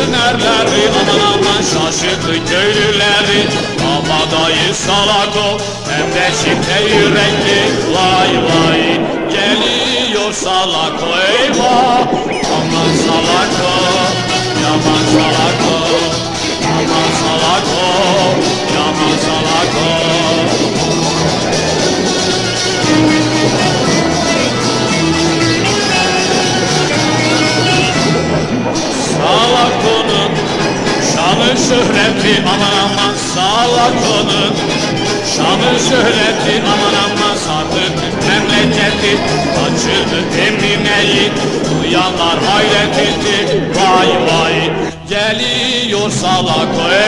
dönerleri, aman aman şaşırttı köylüleri. Kabadayı salak ol, hem de çifte yürekli. Vay vay, geliyor salak ol, eyvah. Aman salak ol, yaman salak ol. Aman salak ol, yaman salak ol. Salakonun şanı şöhreti, aman aman Salakonun şanı şöhreti, aman aman sardı memleketi. Kaçırdı Emine'yi, duyanlar hayret etti. Vay vay, geliyor Salako.